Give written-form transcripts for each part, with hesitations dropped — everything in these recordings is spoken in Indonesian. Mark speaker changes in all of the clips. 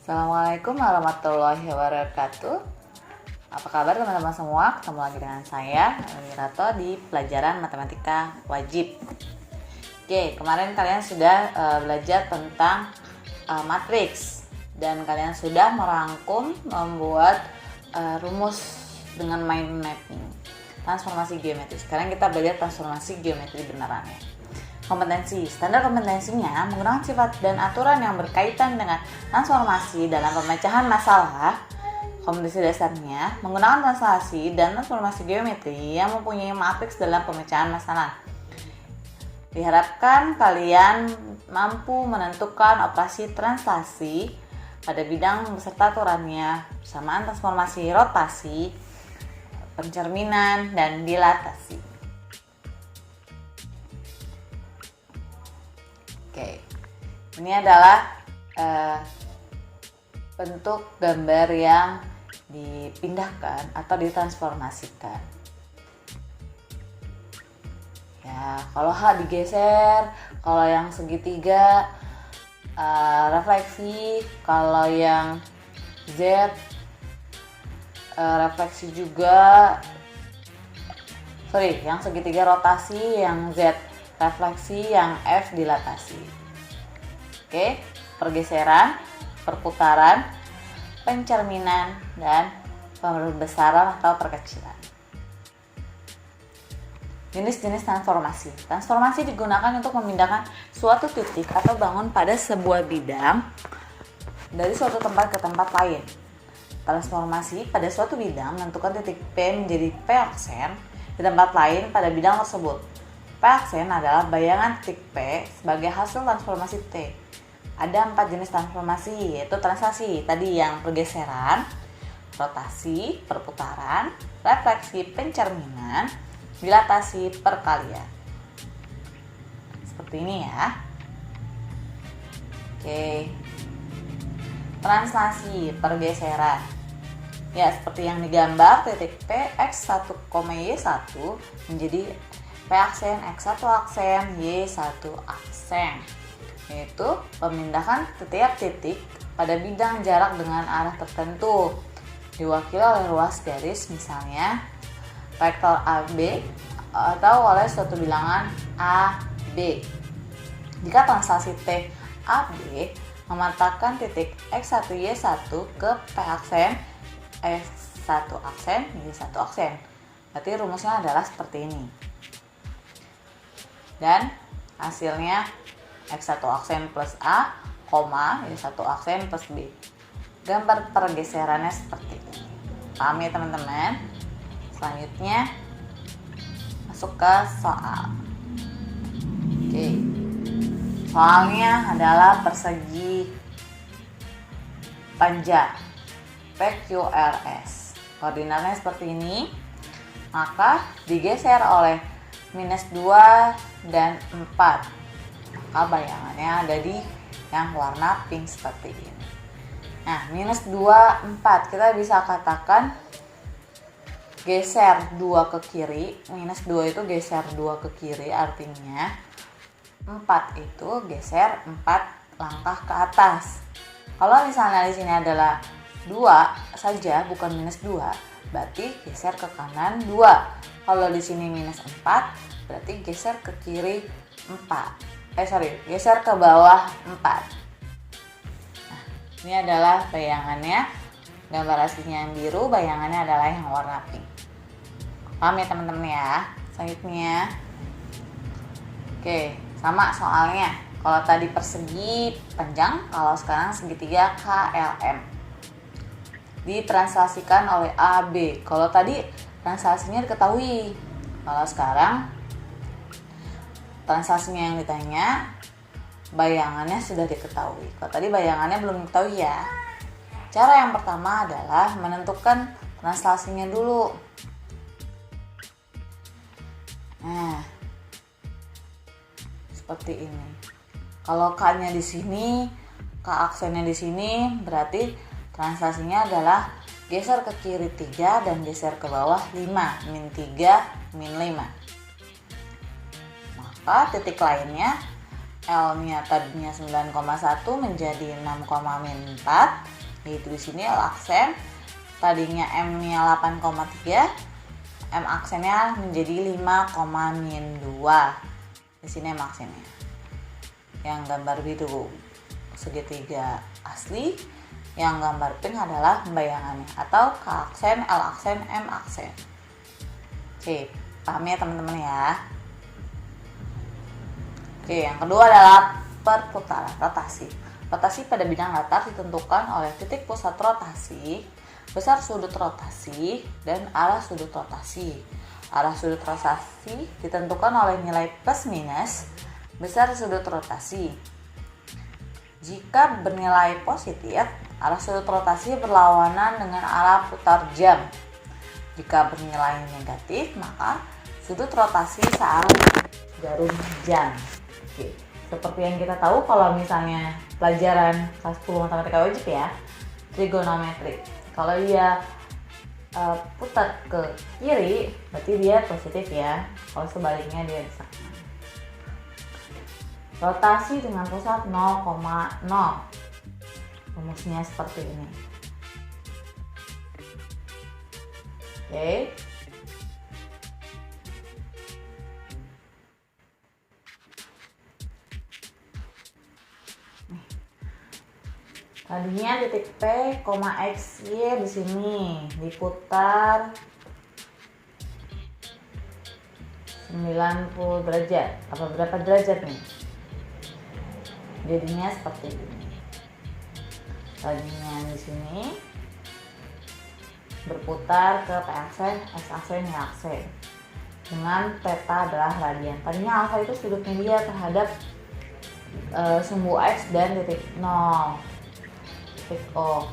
Speaker 1: Assalamualaikum warahmatullahi wabarakatuh. Apa kabar teman-teman semua? Ketemu lagi dengan saya, Mirato, di pelajaran matematika wajib. Oke, kemarin kalian sudah belajar tentang matriks dan kalian sudah merangkum membuat rumus dengan mind mapping, transformasi geometri. Sekarang kita belajar transformasi geometri beneran ya. Kompetensi. Standar kompetensinya menggunakan sifat dan aturan yang berkaitan dengan transformasi dalam pemecahan masalah. Kompetensi dasarnya menggunakan translasi dan transformasi geometri yang mempunyai matriks dalam pemecahan masalah. Diharapkan kalian mampu menentukan operasi translasi pada bidang beserta aturannya, persamaan transformasi rotasi, pencerminan, dan dilatasi. Oke, ini adalah bentuk gambar yang dipindahkan atau ditransformasikan. Ya, kalau H digeser, kalau yang segitiga refleksi, kalau yang Z refleksi juga. Yang segitiga rotasi, yang Z refleksi, yang F dilatasi. Oke, pergeseran, perputaran, pencerminan, dan pembesaran atau perkecilan. Jenis-jenis transformasi. Transformasi digunakan untuk memindahkan suatu titik atau bangun pada sebuah bidang dari suatu tempat ke tempat lain. Transformasi pada suatu bidang menentukan titik P menjadi P aksen di tempat lain pada bidang tersebut. P aksen adalah bayangan titik P sebagai hasil transformasi T. Ada 4 jenis transformasi, yaitu translasi tadi yang pergeseran, rotasi, perputaran, refleksi, pencerminan, dilatasi, perkalian. Seperti ini ya. Oke. Translasi, pergeseran. Ya, seperti yang digambar, titik P X1, Y1 menjadi P aksen, X1 aksen, Y1 aksen, yaitu pemindahan setiap titik pada bidang jarak dengan arah tertentu diwakili oleh ruas garis, misalnya vektor AB atau oleh suatu bilangan AB. Jika translasi T AB mematakan titik X1 Y1 ke P aksen, X1 aksen, Y1 aksen, berarti rumusnya adalah seperti ini. Dan hasilnya X1 aksen plus A, Y1 aksen plus B. Gambar pergeserannya seperti ini. Paham ya teman-teman? Selanjutnya masuk ke soal. Oke. Soalnya adalah persegi panjang PQRS. Koordinatnya seperti ini. Maka digeser oleh minus 2 dan 4. Maka bayangannya ada di yang warna pink seperti ini. Nah, minus 2, 4. Kita bisa katakan geser 2 ke kiri. Minus 2 itu geser 2 ke kiri, artinya 4 itu geser 4 langkah ke atas. Kalau misalnya di sini adalah 2 saja, bukan minus 2, berarti geser ke kanan 2. Kalau di sini minus 4, berarti geser ke kiri 4. Geser ke bawah 4. Nah, ini adalah bayangannya. Gambar aslinya yang biru, bayangannya adalah yang warna pink. Paham ya teman-teman ya? Selanjutnya. Oke, sama soalnya. Kalau tadi persegi panjang, kalau sekarang segitiga KLM. Ditranslasikan oleh AB. Kalau tadi translasinya diketahui. Kalau sekarang translasinya yang ditanya, bayangannya sudah diketahui. Kalau tadi bayangannya belum diketahui ya. Cara yang pertama adalah menentukan translasinya dulu. Nah, seperti ini. Kalau K-nya di sini, K aksennya di sini, berarti translasinya adalah geser ke kiri 3 dan geser ke bawah 5, min 3, min 5. Maka titik lainnya L-nya tadinya 9,1 menjadi 6,4, Yaitu di sini L aksen tadinya M-nya 8,3, M aksennya menjadi 5,-2. Di sini M aksennya. Yang gambar biru segitiga asli, yang gambar pink adalah bayangannya atau K aksen, L aksen, M aksen. Oke, paham ya teman-teman ya. Oke, yang kedua adalah perputaran rotasi. Rotasi pada bidang datar ditentukan oleh titik pusat rotasi, besar sudut rotasi, dan arah sudut rotasi. Arah sudut rotasi ditentukan oleh nilai plus minus besar sudut rotasi. Jika bernilai positif, arah sudut rotasi berlawanan dengan arah putar jam. Jika bernilai negatif, maka sudut rotasi searah jarum jam. Oke, seperti yang kita tahu kalau misalnya pelajaran kelas 10 matematika wajib ya, trigonometri. Kalau dia putar ke kiri, berarti dia positif ya. Kalau sebaliknya dia bisa. Rotasi dengan pusat 0,0. Rumusnya seperti ini. Oke. Tadinya titik P, X, Y di sini diputar 90 derajat. Apa berapa derajat nih? Jadinya seperti ini. Tadinya di sini berputar ke P aksen, X aksen, Y aksen. Dengan theta adalah radian. Tadinya alfa itu sudutnya dia terhadap sumbu X dan titik 0. Titik O.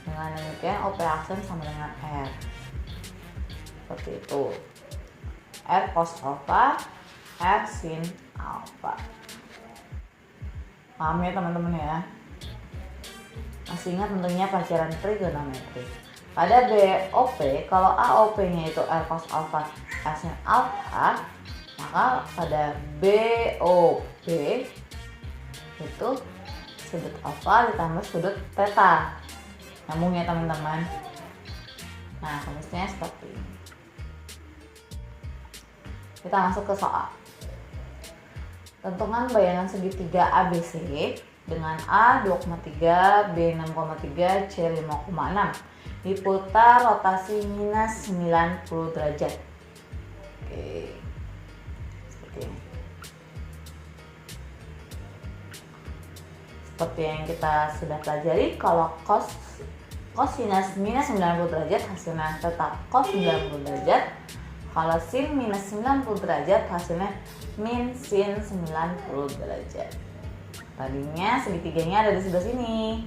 Speaker 1: Dengan demikian OP aksen sama dengan R. Seperti itu. R cos alpha, R sin alpha. Paham ya teman-teman ya? Masih ingat tentunya pelajaran trigonometri. Pada BOP, kalau AOP-nya itu R cos alpha, R sin alpha, maka pada BOP itu sudut alfa ditambah sudut theta. Nyambung ya teman-teman. Nah, rumusnya seperti ini. Kita masuk ke soal. Tentukan bayangan segitiga ABC dengan A 2,3, B 6,3, C 5,6 diputar rotasi minus 90 derajat. Oke. Seperti ini. Seperti yang kita sudah pelajari, kalau cosinus minus 90 derajat hasilnya tetap cos 90 derajat. Kalau sin minus 90 derajat hasilnya min sin 90 derajat. Tadinya segitiganya ada di sebelah sini,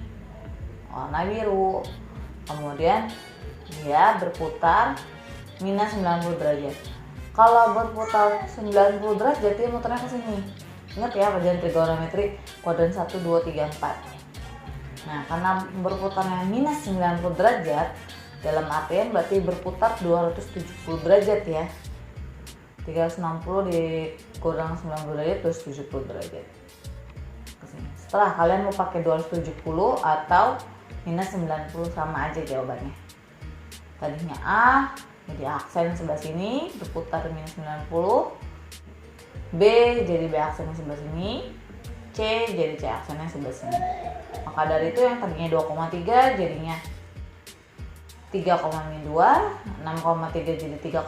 Speaker 1: warna biru. Kemudian dia berputar minus 90 derajat. Kalau berputar 90 derajat dia muternya ke sini. Ingat ya pelajaran trigonometri kuadran 1, 2, 3, 4. Nah, karena berputarnya minus 90 derajat, dalam artian berarti berputar 270 derajat ya. 360 dikurang 90 derajat, 270 derajat. Kesini. Setelah kalian mau pakai 270 atau minus 90 sama aja jawabannya. Tadinya A, jadi aksen sebelah sini berputar minus 90. B jadi B aksennya sebelah sini, C jadi C aksennya sebelah sini. Maka dari itu yang tadinya 2,3 jadinya 3,-2, 6,3 jadi 3,-6,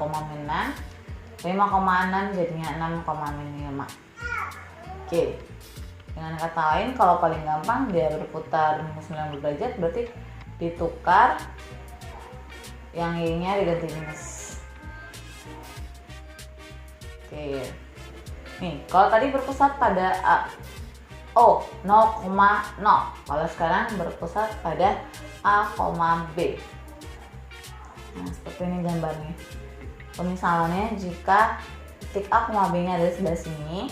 Speaker 1: 5,6 jadinya 6,-5. Oke. Dengan kata lain, kalau paling gampang dia berputar minus 90 derajat berarti ditukar yang Y-nya diganti minus. Oke. Nih, kalau tadi berpusat pada O 0,0, kalau sekarang berpusat pada A, B. Nah, seperti ini gambarnya. Pemisalannya jika titik A, B-nya ada di sebelah sini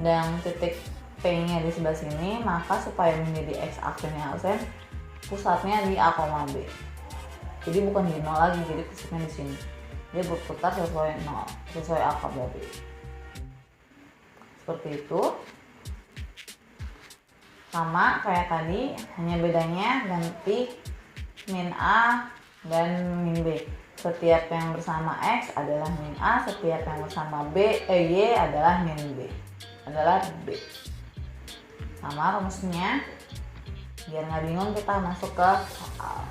Speaker 1: dan titik P-nya di sebelah sini, maka supaya menjadi X aksennya aksen, pusatnya di A, B. Jadi bukan di 0 lagi, jadi pusatnya di sini. Dia berputar sesuai 0, sesuai A, B. Seperti itu. sama kayak tadi, hanya bedanya ganti min A dan min B. Setiap yang bersama X adalah min A, setiap yang bersama Y adalah min B, adalah B. Sama rumusnya, biar nggak bingung kita masuk ke soal.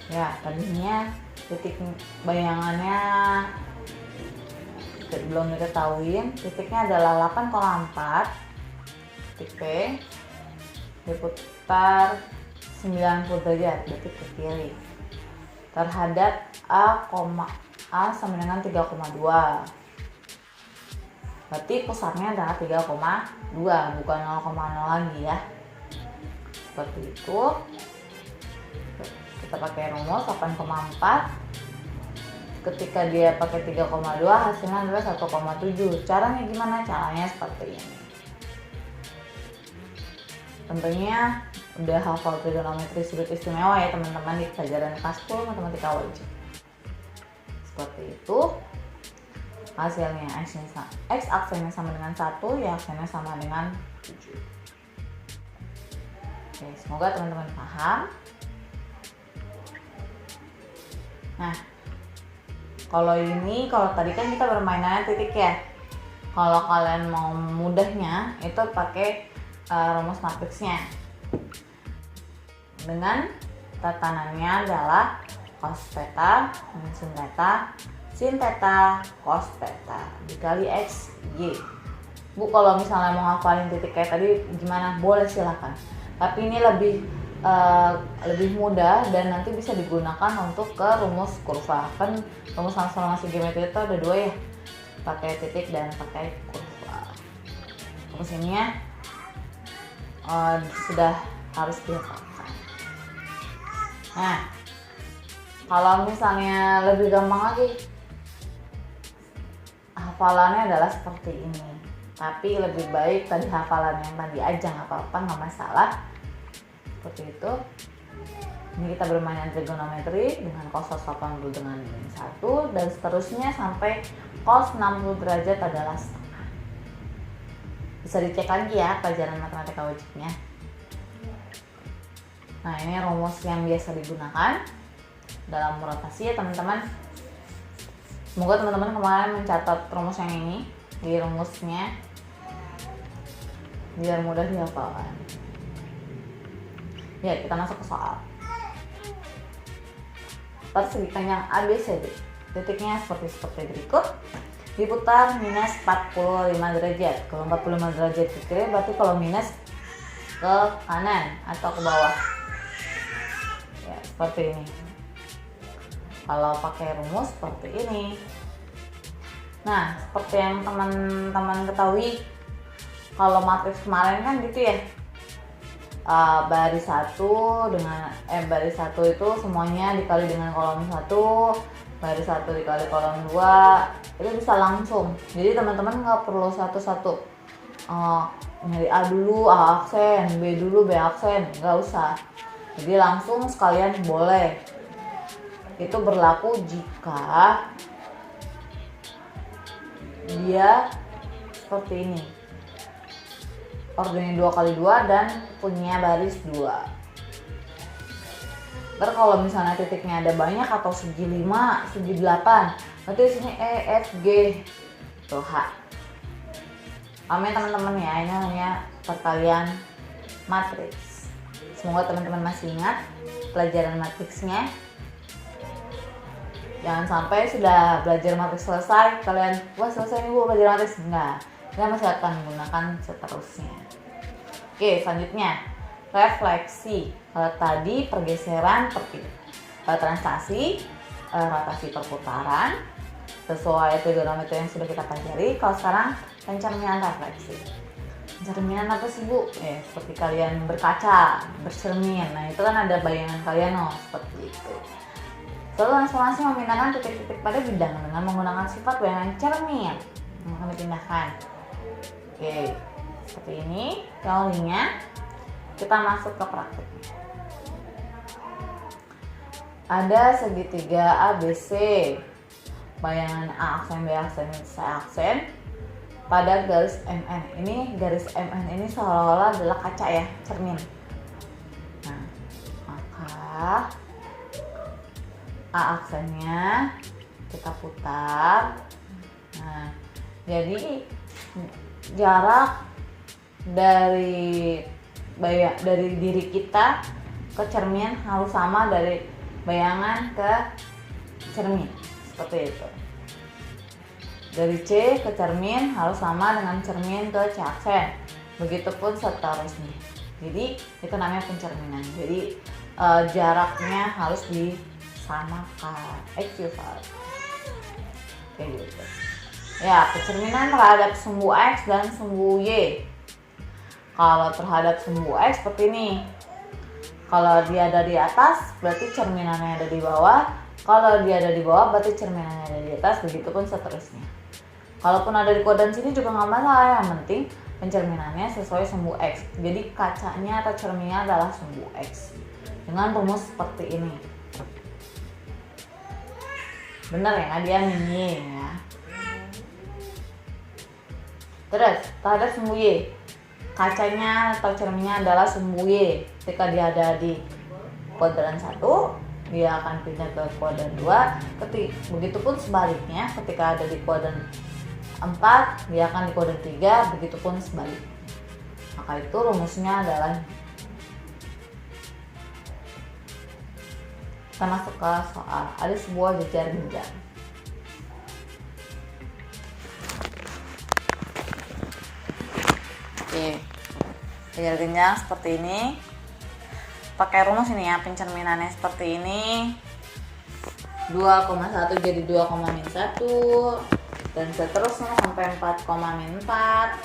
Speaker 1: Ya, tadinya titik bayangannya belum diketahui, titiknya adalah 8,4, titik P diputar 90 derajat, berarti ke kiri, terhadap A sama dengan 3,2, berarti pusatnya adalah 3,2, bukan 0,0 lagi ya. Seperti itu. Kita pakai rumus 8,4, ketika dia pakai 3,2 hasilnya adalah 1,7. Caranya gimana? Caranya seperti ini. Tentunya udah hafal trigonometri sudut istimewa ya teman-teman di pelajaran kelas 10 matematika wajib. Seperti itu. Hasilnya X aksennya sama dengan 1, Y aksennya sama dengan 7. Oke, semoga teman-teman paham. Nah, kalau tadi kan kita bermainannya titik ya. Kalau kalian mau mudahnya itu pakai rumus matriksnya. Dengan tatanannya adalah cos theta min sin theta cos theta dikali X Y. Bu, kalau misalnya mau ngafalin titik kayak tadi gimana? Boleh silakan. Tapi ini lebih mudah dan nanti bisa digunakan untuk ke rumus kurva. Kan rumus transformasi geometri itu ada 2 ya, pakai titik dan pakai kurva. Rumus ini ya sudah harus dihafalkan. Nah, kalau misalnya lebih gampang lagi, hafalannya adalah seperti ini, tapi lebih baik tadi hafalan yang tadi aja, nggak apa-apa, nggak masalah. Seperti itu. Ini kita bermain trigonometri dengan cos 80 dengan min 1 dan seterusnya sampai cos 60 derajat adalah setengah. Bisa dicek lagi ya pelajaran matematika wajibnya. Nah, ini rumus yang biasa digunakan dalam rotasi ya teman-teman. Semoga teman-teman kemarin mencatat rumus yang ini di rumusnya biar mudah dihafalkan. Ya, kita masuk ke soal. Persegi panjang ABCD. Titiknya seperti berikut. Diputar minus 45 derajat. Kalau 45 derajat ke kiri berarti kalau minus ke kanan atau ke bawah. Ya, seperti ini. Kalau pakai rumus seperti ini. Nah, seperti yang teman-teman ketahui, kalau matriks kemarin kan gitu ya. Baris 1 itu semuanya dikali dengan kolom 1, baris 1 dikali kolom 2, itu bisa langsung. Jadi teman-teman nggak perlu satu-satu nyari A dulu A aksen, B dulu B aksen, nggak usah. Jadi langsung sekalian boleh. Itu berlaku jika dia seperti ini, ordennya 2x2 dan punya baris 2. Ntar kalau misalnya titiknya ada banyak atau segi 5, segi 8, berarti di sini E, F, G, tuh H. Amin teman-teman ya, ini namanya perkalian matriks. Semoga teman-teman masih ingat pelajaran matriksnya. Jangan sampai sudah belajar matriks selesai, kalian, wah selesai nih Bu belajar matriks. Enggak, kita masih akan menggunakan seterusnya. Oke, selanjutnya refleksi. Tadi pergeseran translasi, rotasi perputaran sesuai trigonometri yang sudah kita pelajari. Kalau sekarang pencerminan refleksi. Pencerminan apa sih Bu? Seperti kalian berkaca, bercermin. Nah, itu kan ada bayangan kalian seperti itu. Lalu transformasi memindahkan titik-titik pada bidang dengan menggunakan sifat bayangan cermin yang akan dipindahkan. Oke, seperti ini teorinya. Kita masuk ke prakteknya. Ada segitiga ABC, bayangan A aksen, B aksen, C aksen, pada garis MN. Ini garis MN ini seolah-olah adalah kaca ya, cermin. Nah, maka A aksennya kita putar. Nah, jadi jarak dari diri kita ke cermin harus sama dari bayangan ke cermin, seperti itu. Dari C ke cermin harus sama dengan cermin ke C aksen, begitupun seterusnya. Jadi itu namanya pencerminan. Jadi jaraknya harus disamakan, equivalent, kayak gitu. Ya, pencerminan terhadap sumbu X dan sumbu Y. Kalau terhadap sumbu X seperti ini. Kalau dia ada di atas, berarti cerminannya ada di bawah. Kalau dia ada di bawah, berarti cerminannya ada di atas. Begitupun seterusnya. Kalaupun ada di kuadran sini juga nggak masalah. Yang penting pencerminannya sesuai sumbu X. Jadi kacanya atau cerminnya adalah sumbu X. Dengan rumus seperti ini. Bener ya, dia mini ya. Terus terhadap sumbu Y, kacanya atau cerminnya adalah sumbu Y. Ketika dia ada di kuadran 1, dia akan pindah ke kuadran 2. Begitupun sebaliknya, ketika ada di kuadran 4, dia akan di kuadran 3. Begitupun sebaliknya. Maka itu rumusnya adalah, kita masuk ke soal. Ada sebuah jejar jenjang. Oke, jejar jenjang seperti ini. Pakai rumus ini ya, pencerminannya seperti ini. 2,1 jadi 2,-1 dan seterusnya sampai 4,-4.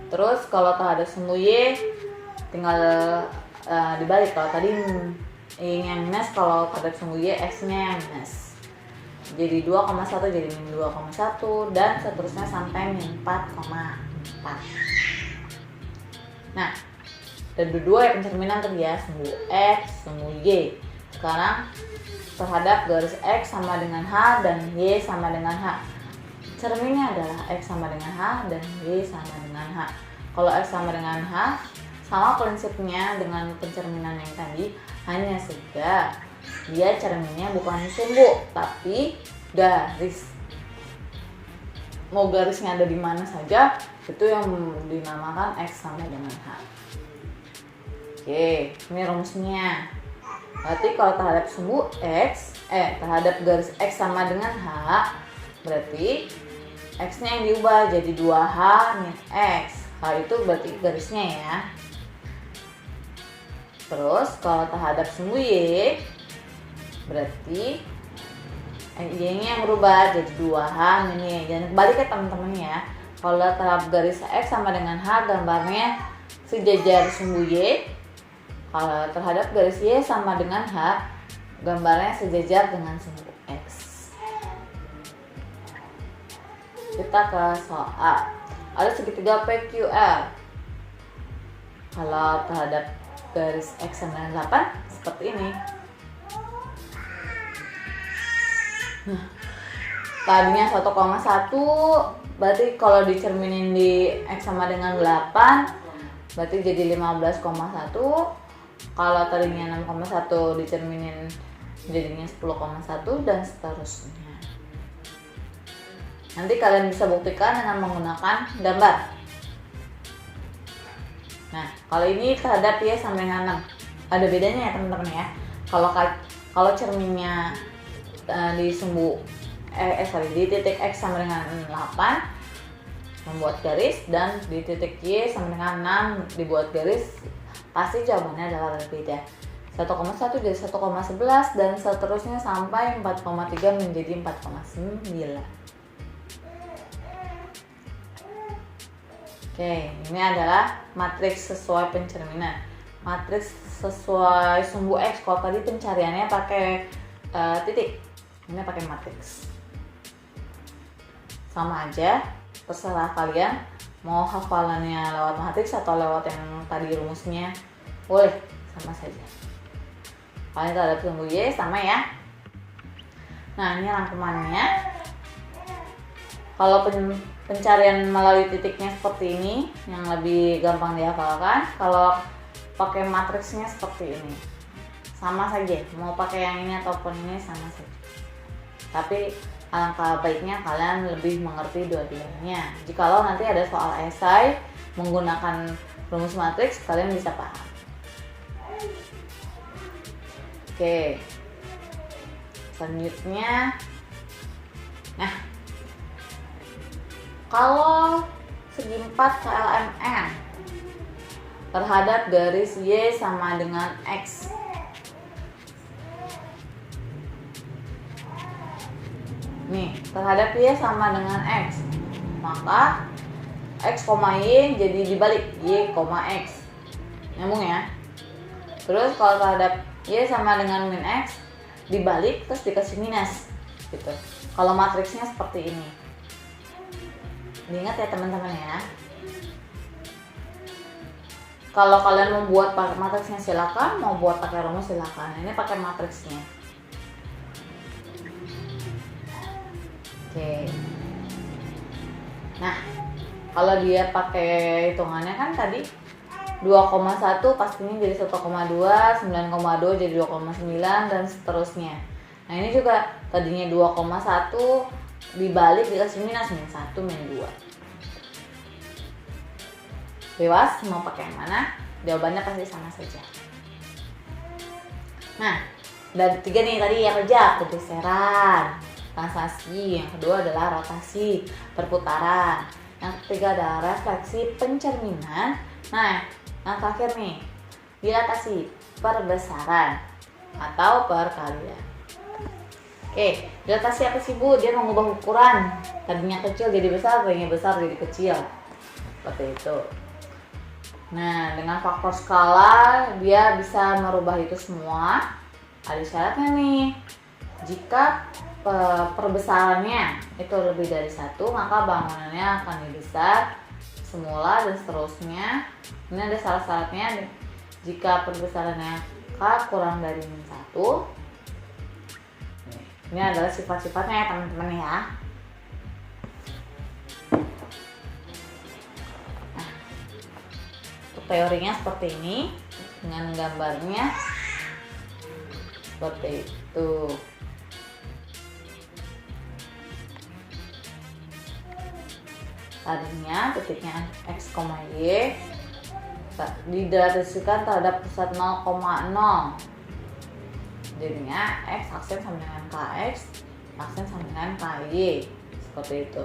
Speaker 1: Terus kalau terhadap sumbu Y tinggal dibalik. Kalau tadi Y-nya minus, kalau terhadap sumbu Y X-nya minus. Jadi 2,1 jadi min 2,1 dan seterusnya sampai min 4,4. Nah, ada dua ya pencerminan tadi ya, sumbu X, sumbu Y. Sekarang terhadap garis X sama dengan H dan Y sama dengan H. Cerminnya adalah X sama dengan H dan Y sama dengan H. Kalau X sama dengan H, sama prinsipnya dengan pencerminan yang tadi, hanya saja dia cerminnya bukan sumbu, tapi garis. Mau garisnya ada di mana saja, itu yang dinamakan X sama dengan H. Oke, ini rumusnya. Berarti kalau terhadap sumbu X, terhadap garis X sama dengan H, berarti X-nya yang diubah jadi 2H min X. Hal itu berarti garisnya ya. Terus kalau terhadap sumbu Y, berarti Y-nya yang berubah jadi 2H min Y. Jangan kebalik ya teman-teman ya. Kalau terhadap garis X sama dengan H, gambarnya sejajar sumbu Y. Kalau terhadap garis Y sama dengan H, gambarnya sejajar dengan sumbu X. Kita ke soal. Ada segitiga PQR. Kalau terhadap garis X sama dengan 8, seperti ini. Nah, tadinya 1,1, berarti kalau dicerminin di X sama dengan 8, berarti jadi 15,1. Kalau tadinya 6,1 dicerminin jadinya 10,1 dan seterusnya. Nanti kalian bisa buktikan dengan menggunakan gambar. Nah, kalau ini terhadap Y sama dengan 6. Ada bedanya ya teman-teman ya. Kalau cerminnya di sumbu di titik X sama dengan 8 membuat garis, dan di titik Y sama dengan 6 dibuat garis, pasti jawabannya adalah berbeda. 1,1 jadi 1,11 dan seterusnya sampai 4,3 menjadi 4,9. Oke, ini adalah matriks sesuai pencerminan. Matriks sesuai sumbu X. Kalau tadi pencariannya pakai titik, ini pakai matriks. Sama aja, terserah kalian mau hafalannya lewat matriks atau lewat yang tadi rumusnya, boleh, sama saja. Kalian terhadap sumbu Y sama ya. Nah, ini rangkumannya. Kalau pencarian melalui titiknya seperti ini yang lebih gampang dihafalkan. Kalau pakai matriksnya seperti ini sama saja, mau pakai yang ini ataupun ini sama saja, tapi alangkah baiknya kalian lebih mengerti dua-duanya. Jikalau nanti ada soal esai menggunakan rumus matriks, kalian bisa paham. Oke, selanjutnya, nah kalau segi 4 KLMN terhadap garis Y sama dengan X, nih terhadap Y sama dengan X, maka X, Y jadi dibalik Y, X, nyambung ya. Terus kalau terhadap Y sama dengan min X dibalik terus dikasih minus gitu. Kalau matriksnya seperti ini, diingat ya teman-teman ya. Kalau kalian membuat pakai matriksnya silakan, mau buat pakai rumus silakan. Ini pakai matriksnya. Oke. Nah, kalau dia pakai hitungannya kan tadi 2,1 pastinya jadi 1,2, 9,2 jadi 2,9 dan seterusnya. Nah, ini juga tadinya 2,1 dibalik dikasih minus, min 1, min 2. Bebas mau pakai yang mana, jawabannya pasti sama saja. Nah, dan 3 nih tadi yang kerja, pergeseran, translasi. Yang kedua adalah rotasi, perputaran. Yang ketiga adalah refleksi, pencerminan. Nah, yang terakhir nih, dilatasi, perbesaran atau perkalian. Oke, dilatasi apa sih Bu? Dia mengubah ukuran, tadinya kecil jadi besar, tadinya besar jadi kecil, seperti itu. Nah, dengan faktor skala dia bisa merubah itu semua. Ada syaratnya nih, jika perbesarannya itu lebih dari 1, maka bangunannya akan dibesar semula dan seterusnya. Ini ada syarat-syaratnya. Jika perbesarannya K kurang dari min 1, ini adalah sifat-sifatnya ya teman-teman ya. Nah, untuk teorinya seperti ini, dengan gambarnya seperti itu. Tadinya titiknya X, Y didefinisikan terhadap pusat 0,0. Jadinya X aksen sama dengan KX, aksen sama dengan KY, seperti itu.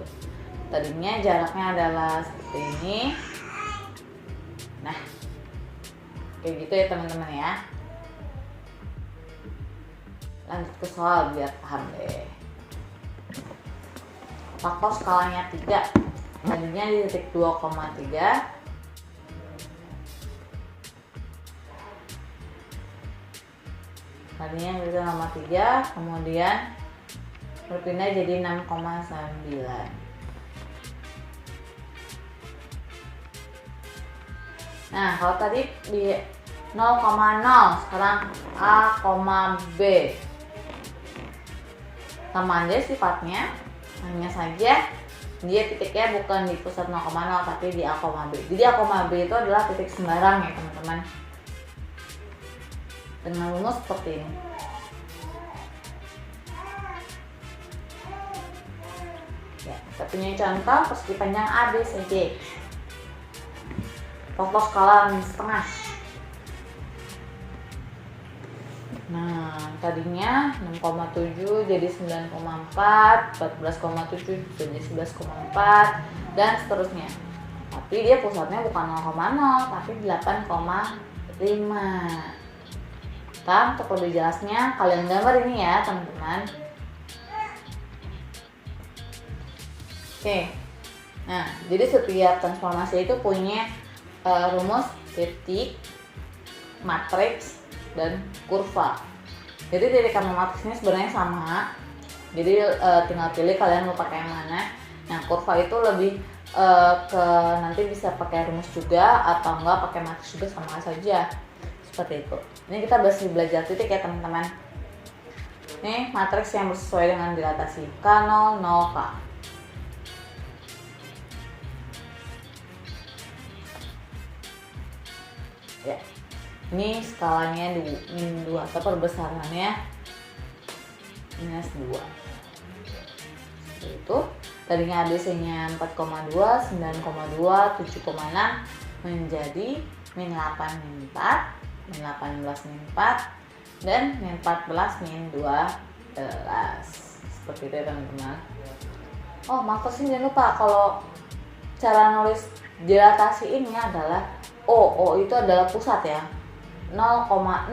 Speaker 1: Tadinya jaraknya adalah seperti ini. Nah, kayak gitu ya teman-teman ya. Lanjut ke soal biar paham deh. Faktor skalanya 3. Tadinya di titik 2,3. Tadinya yang itu nomor 3, kemudian berpindah jadi 6,9. Nah, kalau tadi di 0,0, sekarang A, B. Sama aja sifatnya, hanya saja dia titiknya bukan di pusat 0,0 tapi di A, B. Jadi A, B itu adalah titik sembarang ya teman-teman. Dengan rumus seperti ini. Ya, kita punya contoh persegi panjang ABCD. Faktor skala min setengah. Nah, tadinya 6,7 jadi 9,4, 14,7 jadi 11,4 dan seterusnya. Tapi dia pusatnya bukan 0,0 tapi 8,5. Nah, untuk lebih jelasnya kalian gambar ini ya teman-teman. Oke. Nah, jadi setiap transformasi itu punya rumus, titik, matriks, dan kurva. Jadi titik sama matriksnya sebenarnya sama. Jadi tinggal pilih kalian mau pakai yang mana. Nah, kurva itu lebih ke nanti bisa pakai rumus juga atau enggak pakai matriks juga sama saja. Seperti itu. Ini kita belajar titik ya teman-teman. Ini matriks yang sesuai dengan dilatasi K0, 0K. ya. Ini skalanya min 2 atau perbesarannya minus 2. Seperti itu. Tadinya ABC-nya 4,2, 9,2, 7,6 menjadi min 8 min 4, min 18 min 4, dan min 14 min 12. Seperti itu ya teman-teman. Oh, makasih jangan lupa kalau cara nulis dilatasi ini adalah O itu adalah pusat ya. 0,0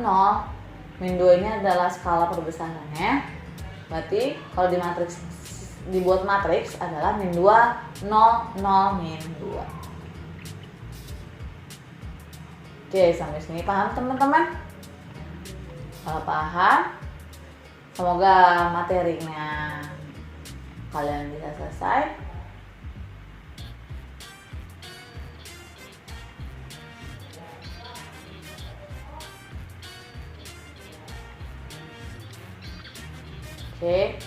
Speaker 1: min 2 ini adalah skala perbesarannya. Berarti kalau dibuat matriks adalah min 2, 0, 0, min 2. Oke, sampai sini paham teman-teman? Kalau paham, semoga materinya kalian bisa selesai. Oke,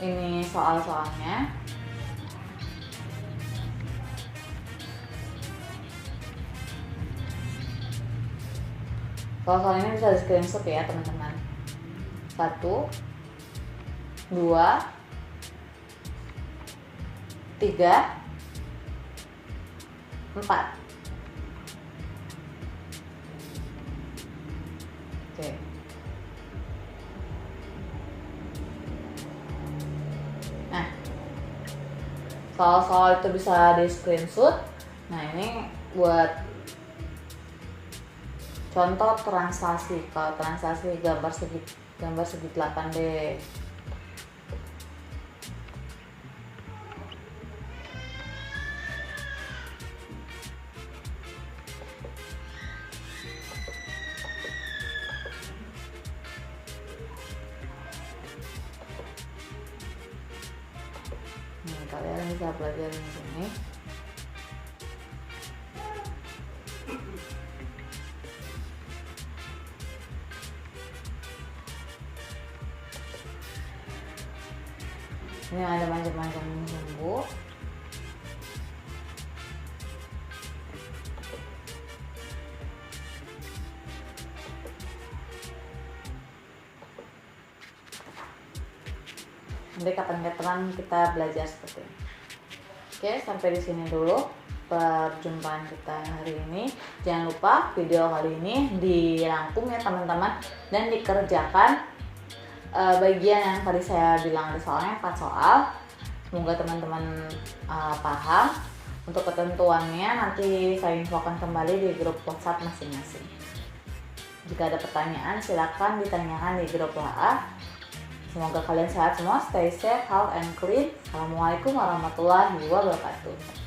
Speaker 1: ini soal-soalnya. Soal-soal ini bisa di screenshot ya teman-teman. 1, 2, 3, 4. Oke. Nah, soal-soal itu bisa di screenshot. Nah, ini buat contoh translasi. Kalau translasi gambar segi 8D. Nih, kalian bisa belajar di sini. Ini ada macam-macam bumbu. Nanti kapan-kapan kita belajar seperti ini. Oke, sampai di sini dulu perjumpaan kita hari ini. Jangan lupa video kali ini dirangkum ya teman-teman dan dikerjakan bagian yang tadi saya bilang di soalnya 4 soal. Semoga teman-teman paham. Untuk ketentuannya nanti saya infokan kembali di grup WhatsApp masing-masing. Jika ada pertanyaan silakan ditanyakan di grup WA. Semoga kalian sehat semua, stay safe, health and clean. Assalamualaikum warahmatullahi wabarakatuh.